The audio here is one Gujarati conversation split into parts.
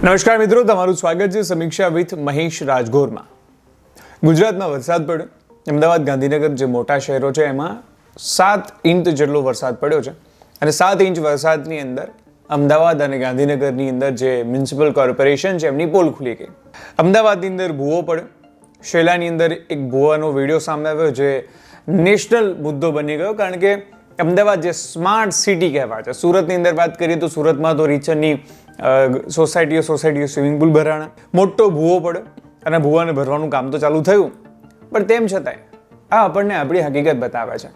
નમસ્કાર મિત્રો, તમારું સ્વાગત છે સમીક્ષા વિથ મહેશ રાજગોરમાં. ગુજરાતમાં વરસાદ પડ્યો. અમદાવાદ, ગાંધીનગર જે મોટા શહેરો છે એમાં 7 ઇંચ જેટલો વરસાદ પડ્યો છે અને 7 ઇંચ વરસાદની અંદર અમદાવાદ અને ગાંધીનગરની અંદર જે મ્યુનિસિપલ કોર્પોરેશન છે એમની પોલ ખુલી ગઈ. અમદાવાદની અંદર ભૂવો પડ્યો. શેલાની અંદર એક ભૂવાનો વિડીયો સામે આવ્યો જે નેશનલ મુદ્દો બની ગયો, કારણ કે અમદાવાદ જે સ્માર્ટ સિટી કહેવાય છે. સુરતની અંદર વાત કરીએ તો સુરતમાં તો રીચરની સોસાયટીઓ સ્વિમિંગ પુલ ભરાણા, મોટો ભૂવો પડ્યો અને ભૂવાને ભરવાનું કામ તો ચાલુ થયું, પણ તેમ છતાંય આ આપણને આપણી હકીકત બતાવે છે.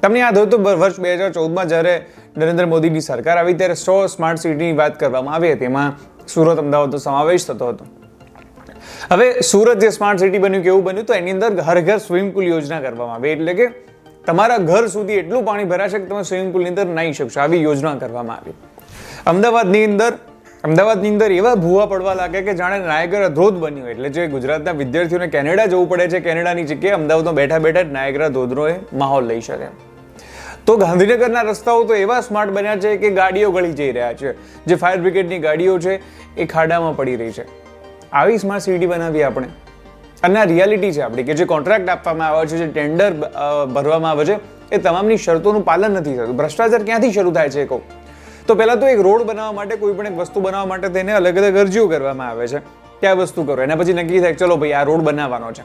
તમને યાદ હોય તો વર્ષ 2014માં જ્યારે નરેન્દ્ર મોદીની સરકાર આવી ત્યારે 100 સ્માર્ટ સિટીની વાત કરવામાં આવી હતી. એમાં સુરત, અમદાવાદનો સમાવેશ થતો હતો. હવે સુરત જે સ્માર્ટ સિટી બન્યું, કેવું બન્યું તો એની અંદર ઘર ઘર સ્વિમિંગ પુલ યોજના કરવામાં આવી, એટલે કે તમારા ઘર સુધી એટલું પાણી ભરાશે કે તમે સ્વિમિંગ પુલની અંદર નાહી શકશો, આવી યોજના કરવામાં આવી. અમદાવાદની અંદર એવા ભૂવા પડવા લાગે કે જાણે નાયગ્રા ધોધ બન્યો. એટલે જે ગુજરાતના વિદ્યાર્થીઓને કેનેડા જવું પડે છે, કેનેડાની જગ્યાએ અમદાવાદમાં બેઠા બેઠા જ નાયગ્રા ધોધનો એ માહોલ લઈ શકે. તો ગાંધીનગરના રસ્તાઓ તો એવા સ્માર્ટ બન્યા છે કે ગાડીઓ ગળી જઈ રહ્યા છે. જે ફાયર બ્રિગેડની ગાડીઓ છે એ ખાડામાં પડી રહી છે. આવી સ્માર્ટ સિટી બનાવી આપણે, અને આ રિયાલિટી છે આપણી, કે જે કોન્ટ્રાક્ટ આપવામાં આવે છે, જે ટેન્ડર ભરવામાં આવે છે, એ તમામની શરતોનું પાલન નથી થતું. ભ્રષ્ટાચાર ક્યાંથી શરૂ થાય છે? કહું તો પહેલા તો એક રોડ બનાવવા માટે, કોઈ પણ એક વસ્તુ બનાવવા માટે તેને અલગ અલગ અરજીઓ કરવામાં આવે છે કે આ વસ્તુ કરો. એના પછી નક્કી થાય ચલો ભાઈ આ રોડ બનાવવાનો છે.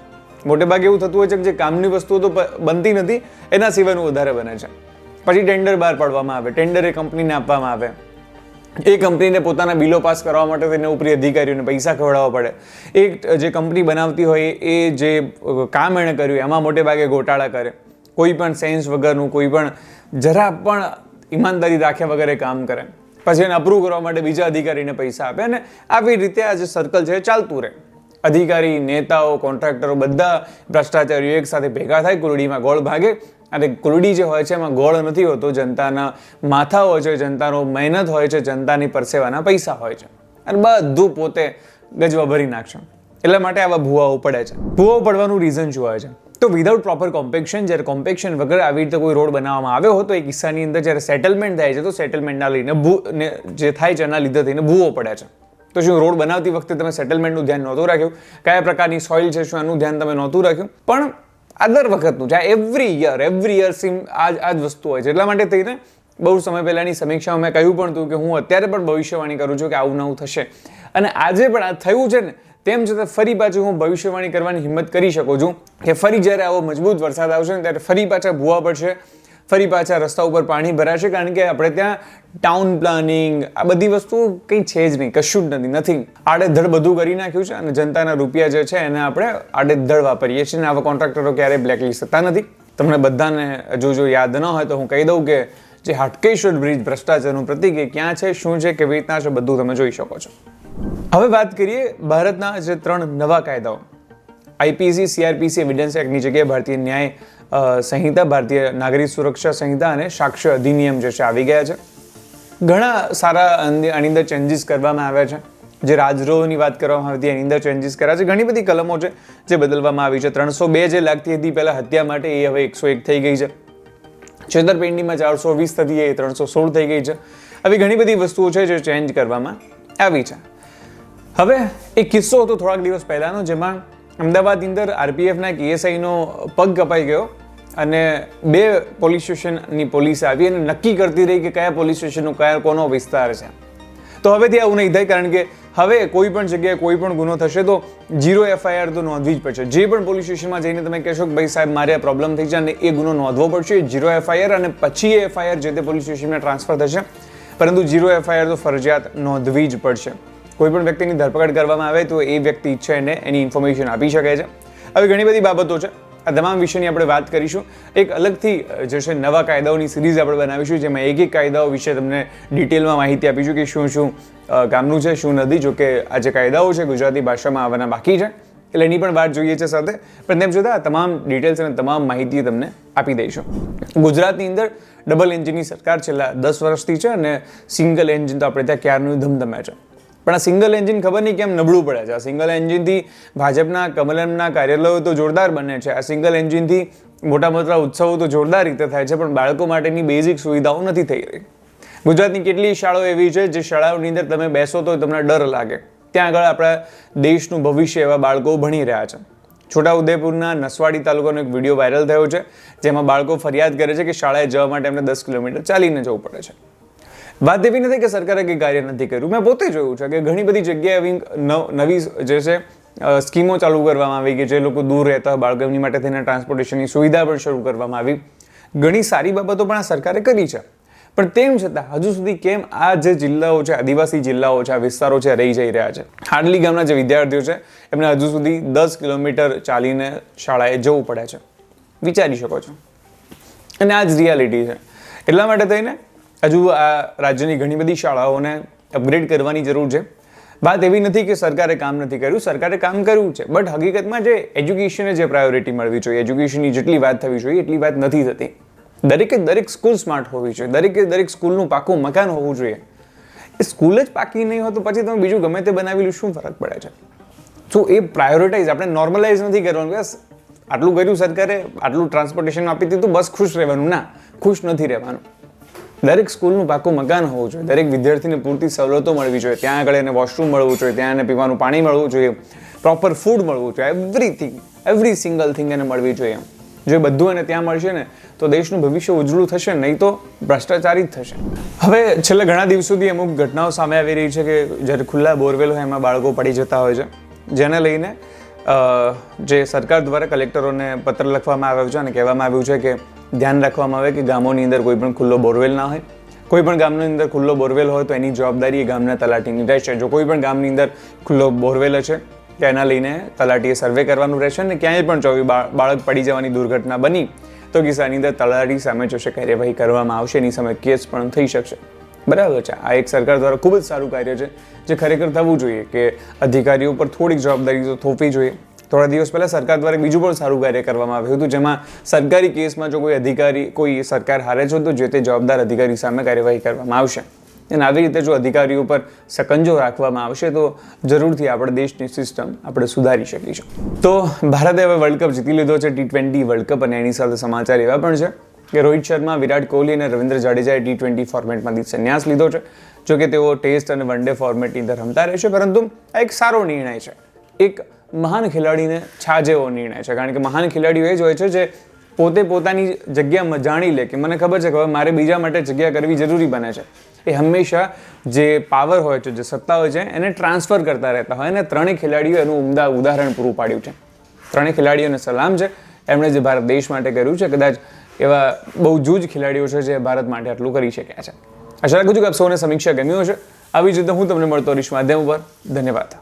મોટે ભાગે એવું થતું હોય છે કે જે કામની વસ્તુઓ તો બનતી નથી, એના સિવાયનું વધારે બને છે. પછી ટેન્ડર બહાર પાડવામાં આવે, ટેન્ડર એ કંપનીને આપવામાં આવે, એ કંપનીને પોતાના બિલો પાસ કરવા માટે તેને ઉપરી અધિકારીઓને પૈસા ખવડાવવા પડે. એ જે કંપની બનાવતી હોય એ જે કામ એણે કર્યું એમાં મોટે ભાગે ગોટાળા કરે, કોઈ પણ સેન્સ વગરનું, કોઈ પણ જરા પણ ઈમાનદારી રાખ્યા વગર કામ કરે. પછી એને અપ્રૂવ કરવા માટે બીજા અધિકારીને પૈસા આપે, અને આવી રીતે આ જે સર્કલ છે એ ચાલતું રહે. અધિકારી, નેતાઓ, કોન્ટ્રાક્ટરો બધા ભ્રષ્ટાચારીઓ એક સાથે ભેગા થાય, કુરડીમાં ગોળ ભાગે. અને કુરડી જે હોય છે એમાં ગોળ નથી હોતો, જનતાના માથા હોય છે, જનતાનો મહેનત હોય છે, જનતાની પરસેવાના પૈસા હોય છે, અને બધું પોતે ગજવા ભરી નાખશે. એટલા માટે આવા ભૂવાઓ પડે છે. ભૂવાઓ પડવાનું રીઝન શું હોય છે? તો વિધાઉટ પ્રોપર કોમ્પેક્શન, જ્યારે કોમ્પેક્શન વગર આવી રીતે કોઈ રોડ બનાવવામાં આવ્યો હોય તો એ કિસ્સાની અંદર જ્યારે સેટલમેન્ટ થાય છે તો સેટલમેન્ટના લઈને જે થાય છે એના લીધે થઈને ભૂવો પડે છે. તો શું રોડ બનાવતી વખતે તમે સેટલમેન્ટનું ધ્યાન નહોતું રાખ્યું? કયા પ્રકારની સોઇલ છે શું એનું ધ્યાન તમે નહોતું રાખ્યું? પણ આ દર વખતનું છે, એવરી યર આ જ વસ્તુ હોય છે. એટલા માટે થઈને બહુ સમય પહેલાની સમીક્ષામાં મેં કહ્યું પણ હતું કે હું અત્યારે પણ ભવિષ્યવાણી કરું છું કે આવું નવું થશે, અને આજે પણ આ થયું છે ને, તેમ છતાં ફરી પાછું હું ભવિષ્યવાણી કરવાની હિંમત કરી શકું છું કે ફરી જ્યારે આવો મજબૂત વરસાદ આવશે ને ત્યારે ફરી પાછા ભૂવા પડશે, ફરી પાછા રસ્તા ઉપર પાણી ભરાશે, કારણ કે આપણે ત્યાં ટાઉન પ્લાનિંગ આ બધી વસ્તુ કંઈ છે જ નહીં, કશું જ નથી, નથિંગ. આડેધડ બધું કરી નાખ્યું છે અને જનતાના રૂપિયા જે છે એને આપણે આડેધડ વાપરીએ છીએ, અને આવા કોન્ટ્રાક્ટરો ક્યારેય બ્લેકલિસ્ટ થતા નથી. તમને બધાને જો યાદ ન હોય તો હું કહી દઉં કે જે હાટકેશ્વર બ્રિજ ભ્રષ્ટાચારનું પ્રતીક એ ક્યાં છે, શું છે, કેવી રીતના છે, બધું તમે જોઈ શકો છો. હવે વાત કરીએ ભારતના જે 3 નવા કાયદાઓ, આઈપીસી, સીઆરપીસી, એવિડન્સ એક્ટની જગ્યાએ ભારતીય ન્યાય સંહિતા, ભારતીય નાગરિક સુરક્ષા સંહિતા અને સાક્ષ્ય અધિનિયમ જે છે આવી ગયા છે. ઘણા સારા આની અંદર ચેન્જીસ કરવામાં આવ્યા છે. જે રાજદ્રોહની વાત કરવામાં આવી હતી એની અંદર ચેન્જીસ કર્યા છે. ઘણી બધી કલમો છે જે બદલવામાં આવી છે. 302 જે લાગતી હતી પહેલા હત્યા માટે, એ હવે 101 થઈ ગઈ છે. છેતરપિંડીમાં 420 થતી એ 316 થઈ ગઈ છે. આવી ઘણી બધી વસ્તુઓ છે જે ચેન્જ કરવામાં આવી છે. હવે એક કિસ્સો હતો થોડાક દિવસ પહેલાનો, જેમાં અમદાવાદની અંદર આરપીએફના એએસઆઈનો પગ કપાઈ ગયો અને 2 પોલીસ સ્ટેશનની પોલીસ આવી અને નક્કી કરતી રહી કે કયા પોલીસ સ્ટેશનનો કોનો વિસ્તાર છે. તો હવેથી આવું નહીં થાય, કારણ કે હવે કોઈ પણ જગ્યાએ કોઈ પણ ગુનો થશે તો 0 FIR તો નોંધવી જ પડશે. જે પણ પોલીસ સ્ટેશનમાં જઈને તમે કહેશો કે ભાઈ સાહેબ મારે આ પ્રોબ્લેમ થઈ છે અને એ ગુનો નોંધવો પડશે, 0 FIR, અને પછી એ FIR જે તે પોલીસ સ્ટેશનમાં ટ્રાન્સફર થશે, પરંતુ 0 FIR તો ફરજિયાત નોંધવી જ પડશે. કોઈ પણ વ્યક્તિની ધરપકડ કરવામાં આવે તો એ વ્યક્તિ ઈચ્છે એને એની ઇન્ફોર્મેશન આપી શકે છે. આવી ઘણી બધી બાબતો છે. આ તમામ વિષયની આપણે વાત કરીશું. એક અલગથી જે છે નવા કાયદાઓની સિરીઝ આપણે બનાવીશું, જેમાં એક કાયદાઓ વિશે તમને ડિટેલમાં માહિતી આપીશું કે શું કામનું છે, શું નથી. જો કે આ જે કાયદાઓ છે ગુજરાતી ભાષામાં આવવાના બાકી છે, એટલે એની પણ વાત જોઈએ છે સાથે, પણ તેમ છતાં તમામ ડિટેલ્સ અને તમામ માહિતી તમને આપી દઈશું. ગુજરાતની અંદર ડબલ એન્જિનની સરકાર છેલ્લા 10 વર્ષથી છે અને સિંગલ એન્જિન તો આપણે ત્યાં ક્યારનું ધમધમે છે. પણ આ સિંગલ એન્જિન ખબર નહીં કેમ નબળું પડે છે. આ સિંગલ એન્જિનથી ભાજપના કમલમના કાર્યાલયો તો જોરદાર બને છે, આ સિંગલ એન્જિનથી મોટા મોટા ઉત્સવો તો જોરદાર રીતે થાય છે, પણ બાળકો માટેની બેઝિક સુવિધાઓ નથી થઈ રહી. ગુજરાતની કેટલી શાળાઓ એવી છે જે શાળાઓની અંદર તમે બેસો તો તમને ડર લાગે. ત્યાં આગળ આપણા દેશનું ભવિષ્ય એવા બાળકો ભણી રહ્યા છે. છોટાઉદેપુરના નસવાડી તાલુકાનો એક વિડીયો વાયરલ થયો છે, જેમાં બાળકો ફરિયાદ કરે છે કે શાળાએ જવા માટે એમને 10 કિલોમીટર ચાલીને જવું પડે છે. વાત એવી નથી કે સરકારે કંઈ કાર્ય નથી કર્યું. મેં પોતે જોયું છે કે ઘણી બધી જગ્યાએ એવી નવી જે છે સ્કીમો ચાલુ કરવામાં આવી કે જે લોકો દૂર રહેતા હોય બાળકો એમની માટે થઈને ટ્રાન્સપોર્ટેશનની સુવિધા પણ શરૂ કરવામાં આવી. ઘણી સારી બાબતો પણ આ સરકારે કરી છે. પણ તેમ છતાં હજુ સુધી કેમ આ જે જિલ્લાઓ છે, આદિવાસી જિલ્લાઓ છે, આ વિસ્તારો છે, રહી જઈ રહ્યા છે? હાડલી ગામના જે વિદ્યાર્થીઓ છે એમને હજુ સુધી 10 કિલોમીટર ચાલીને શાળાએ જવું પડે છે. વિચારી શકો છો. અને આ જ રિયાલિટી છે. એટલા માટે થઈને હજુ આ રાજ્યની ઘણી બધી શાળાઓને અપગ્રેડ કરવાની જરૂર છે. વાત એવી નથી કે સરકારે કામ નથી કર્યું, સરકારે કામ કર્યું છે, બટ હકીકતમાં જે એજ્યુકેશનને જે પ્રાયોરિટી મળવી જોઈએ, એજ્યુકેશનની જેટલી વાત થવી જોઈએ એટલી વાત નથી થતી. દરેકે દરેક સ્કૂલ સ્માર્ટ હોવી જોઈએ, દરેકે દરેક સ્કૂલનું પાકું મકાન હોવું જોઈએ. એ સ્કૂલ જ પાકી નહીં હોય તો પછી તમે બીજું ગમે તે બનાવેલું શું ફરક પડે છે? તો એ પ્રાયોરિટાઇઝ આપણે નોર્મલાઇઝ નથી કરવાનું. બસ આટલું કર્યું સરકારે, આટલું ટ્રાન્સપોર્ટેશન આપી દીધું, બસ ખુશ રહેવાનું. ના, ખુશ નથી રહેવાનું. દરેક સ્કૂલનું પાકું મકાન હોવું જોઈએ, દરેક વિદ્યાર્થીને પૂરતી સવલતો મળવી જોઈએ, ત્યાં આગળ એને વોશરૂમ મળવું જોઈએ, ત્યાં એને પીવાનું પાણી મળવું જોઈએ, પ્રોપર ફૂડ મળવું જોઈએ, એવરીથિંગ, એવરી સિંગલ થિંગ એને મળવી જોઈએ. જો બધું એને ત્યાં મળશે ને તો દેશનું ભવિષ્ય ઉજળું થશે, નહીં તો ભ્રષ્ટાચારી જ થશે. હવે છેલ્લા ઘણા દિવસોથી અમુક ઘટનાઓ સામે આવી રહી છે કે જ્યારે ખુલ્લા બોરવેલ હોય એમાં બાળકો પડી જતા હોય છે, જેને લઈને જે સરકાર દ્વારા કલેક્ટરોને પત્ર લખવામાં આવ્યો છે અને કહેવામાં આવ્યું છે કે ધ્યાન રાખવામાં આવે કે ગામોની અંદર કોઈ પણ ખુલ્લો બોરવેલ ના હોય. કોઈ પણ ગામની અંદર ખુલ્લો બોરવેલ હોય તો એની જવાબદારી એ ગામના તલાટીની રહેશે. જો કોઈ પણ ગામની અંદર ખુલ્લો બોરવેલ છે તેના લઈને તલાટીએ સર્વે કરવાનું રહેશે અને ક્યાંય પણ જો બાળક પડી જવાની દુર્ઘટના બની તો કિસ્સાની અંદર તલાટી સામે જશે કાર્યવાહી કરવામાં આવશે, એની સામે કેસ પણ થઈ શકશે. બરાબર છે. આ એક સરકાર દ્વારા ખૂબ જ સારું કાર્ય છે જે ખરેખર થવું જોઈએ કે અધિકારીઓ પર થોડીક જવાબદારી તો થોપવી જોઈએ. થોડા દિવસ પહેલાં સરકાર દ્વારા બીજું પણ સારું કાર્ય કરવામાં આવ્યું હતું, જેમાં સરકારી કેસમાં જો કોઈ અધિકારી, કોઈ સરકાર હારે છે તો જે તે જવાબદાર અધિકારી સામે કાર્યવાહી કરવામાં આવશે. અને આવી રીતે જો અધિકારીઓ પર સકંજો રાખવામાં આવશે તો જરૂરથી આપણે દેશની સિસ્ટમ આપણે સુધારી શકીશું. તો ભારતે હવે વર્લ્ડ કપ જીતી લીધો છે, T20 વર્લ્ડ કપ, અને એની સાથે સમાચાર એવા પણ છે કે રોહિત શર્મા, વિરાટ કોહલી અને રવિન્દ્ર જાડેજાએ T20 ફોર્મેટમાંથી સંન્યાસ લીધો છે. જોકે તેઓ ટેસ્ટ અને વન ડે ફોર્મેટની અંદર રમતા રહેશે, પરંતુ આ એક સારો નિર્ણય છે. એક મહાન ખેલાડીને છાજે એવો નિર્ણય છે, કારણ કે મહાન ખેલાડીઓ એ જ હોય છે જે પોતે પોતાની જગ્યામાં જાણી લે કે મને ખબર છે કે હવે મારે બીજા માટે જગ્યા કરવી જરૂરી બને છે. એ હંમેશા જે પાવર હોય છે, જે સત્તા હોય છે, એને ટ્રાન્સફર કરતા રહેતા હોય. અને ત્રણેય ખેલાડીઓ એનું ઉમદા ઉદાહરણ પૂરું પાડ્યું છે. ત્રણેય ખેલાડીઓને સલામ છે, એમણે જે ભારત દેશ માટે કર્યું છે. કદાચ એવા બહુ જૂજ ખેલાડીઓ છે જે ભારત માટે આટલું કરી શક્યા છે. આશા રાખું છું કે આપ સૌને સમીક્ષા ગમ્યું હશે. આવી જ રીતે હું તમને મળતો રહીશ માધ્યમ ઉપર. ધન્યવાદ.